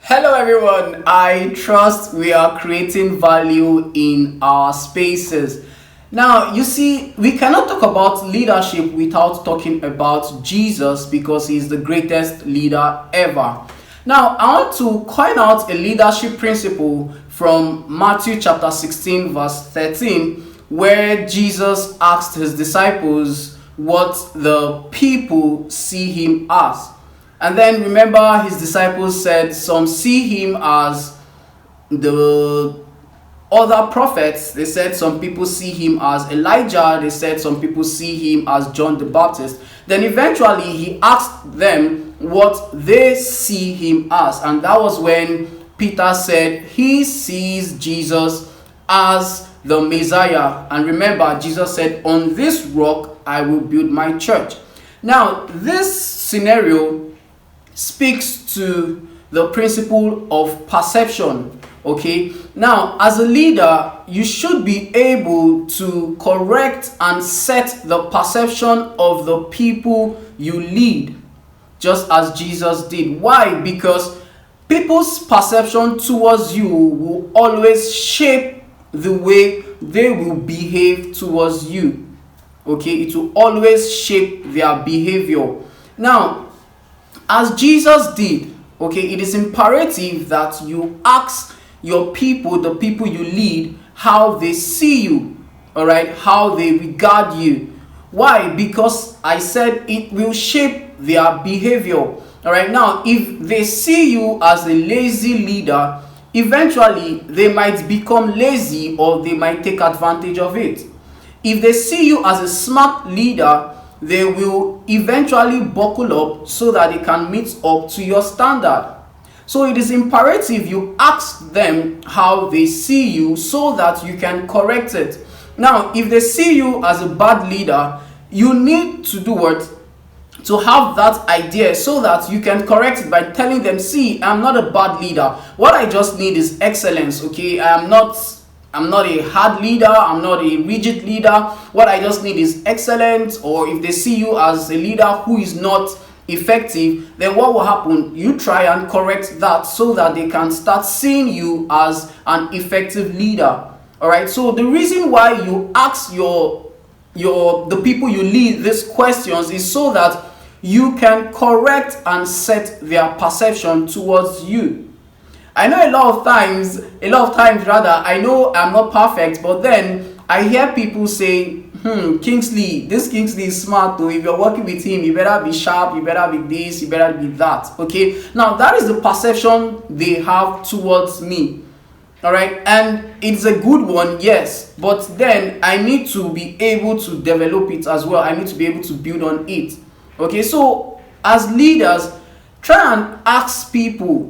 Hello everyone, I trust we are creating value in our spaces. Now, you see, we cannot talk about leadership without talking about Jesus because he's the greatest leader ever. Now, I want to coin out a leadership principle from Matthew chapter 16 verse 13, where Jesus asked his disciples what the people see him as. And then remember, his disciples said some see him as the other prophets. They said some people see him as Elijah. They said some people see him as John the Baptist. Then eventually he asked them what they see him as. And that was when Peter said he sees Jesus as the Messiah. And remember, Jesus said, "On this rock I will build my church." Now, this scenario speaks to the principle of perception. Okay, now as a leader, you should be able to correct and set the perception of the people you lead, just as Jesus did. Why? Because people's perception towards you will always shape the way they will behave towards you. Okay, it will always shape their behavior. Now, as Jesus did, okay, it is imperative that you ask your people, the people you lead, how they see you, all right, how they regard you. Why? Because I said it will shape their behavior. All right, now, if they see you as a lazy leader, eventually they might become lazy or they might take advantage of it. If they see you as a smart leader, they will eventually buckle up so that they can meet up to your standard. So it is imperative you ask them how they see you so that you can correct it. Now, if they see you as a bad leader, you need to do what? To have that idea so that you can correct it by telling them, "See, I'm not a bad leader. What I just need is excellence, okay? I'm not a hard leader. I'm not a rigid leader. What I just need is excellence." Or if they see you as a leader who is not effective, then what will happen? You try and correct that so that they can start seeing you as an effective leader. All right. So the reason why you ask the people you lead these questions is so that you can correct and set their perception towards you. I know a lot of times rather, I know I'm not perfect, but then I hear people say, Kingsley is smart though. If you're working with him, you better be sharp, you better be this, you better be that. Okay, now that is the perception they have towards me. All right, and it's a good one, yes, but then I need to be able to develop it as well. I need to be able to build on it. Okay, so as leaders, try and ask people,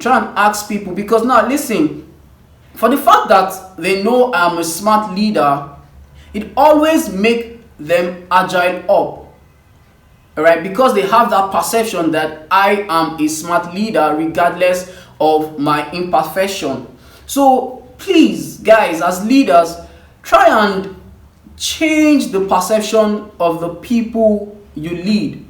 because now listen, for the fact that they know I'm a smart leader, it always make them agile up. All right, because they have that perception that I am a smart leader regardless of my imperfection. So please, guys, as leaders, try and change the perception of the people you lead.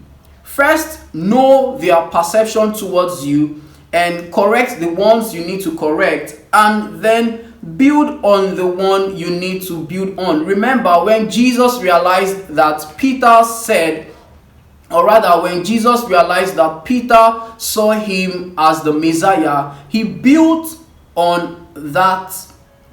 First, know their perception towards you and correct the ones you need to correct, and then build on the one you need to build on. Remember, when Jesus realized that Peter saw him as the Messiah, he built on that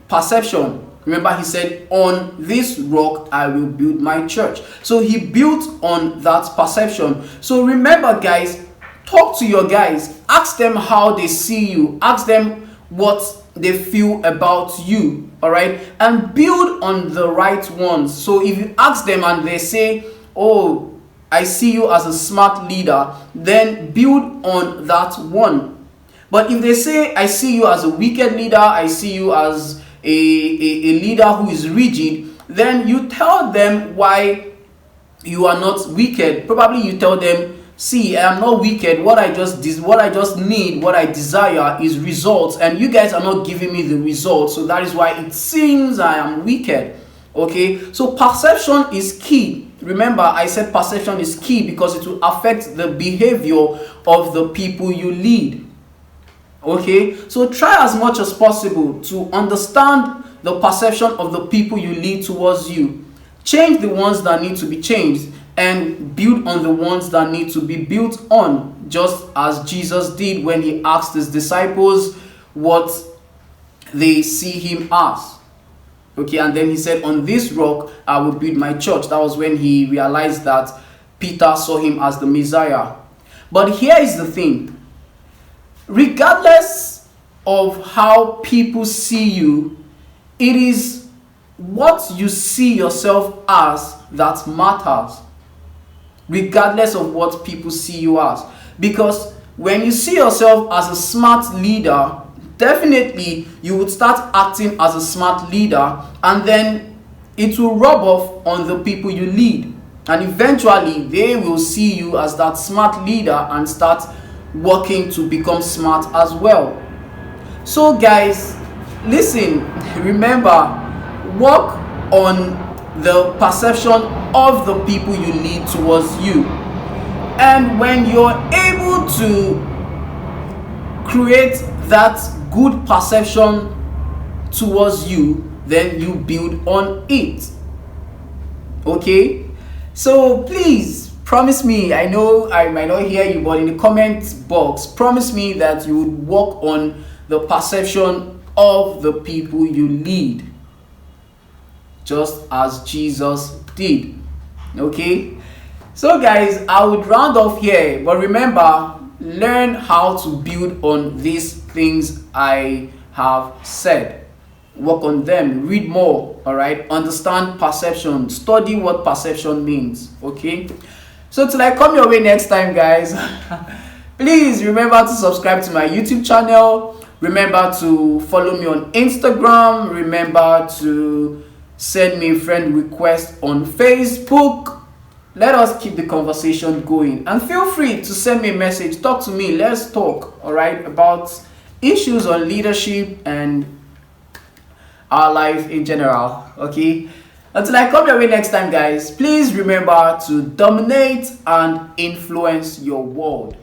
perception. Remember, he said, "On this rock I will build my church." So he built on that perception. So remember, guys, talk to your guys. Ask them how they see you. Ask them what they feel about you. All right? And build on the right ones. So if you ask them and they say, "Oh, I see you as a smart leader," then build on that one. But if they say, "I see you as a wicked leader, I see you as a leader who is rigid," then you tell them why you are not wicked. Probably you tell them, "See, I am not wicked. What I just need, what I desire is results, and you guys are not giving me the results. So that is why it seems I am wicked." Okay, so perception is key. Remember, I said perception is key because it will affect the behavior of the people you lead. Okay, so try as much as possible to understand the perception of the people you lead towards you. Change the ones that need to be changed and build on the ones that need to be built on, just as Jesus did when he asked his disciples what they see him as. Okay, and then he said, on this rock I will build my church. That was when he realized that Peter saw him as the Messiah. But here is the thing. Regardless of how people see you, it is what you see yourself as that matters. Regardless of what people see you as. Because when you see yourself as a smart leader, definitely you would start acting as a smart leader, and then it will rub off on the people you lead. And eventually they will see you as that smart leader and start working to become smart as well. So guys, listen, remember, work on the perception of the people you lead towards you. And when you're able to create that good perception towards you, then you build on it. Okay? So please promise me, I know I might not hear you, but in the comment box, promise me that you would work on the perception of the people you lead, just as Jesus did. Okay? So guys, I would round off here, but remember, learn how to build on these things I have said. Work on them, read more, all right? Understand perception, study what perception means, okay? So till I come your way next time, guys, please remember to subscribe to my YouTube channel. Remember to follow me on Instagram. Remember to send me a friend request on Facebook. Let us keep the conversation going, and feel free to send me a message. Talk to me. Let's talk, all right, about issues on leadership and our life in general. Okay, until I come your way next time, guys, please remember to dominate and influence your world.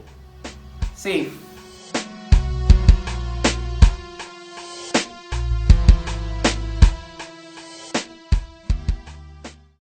Safe.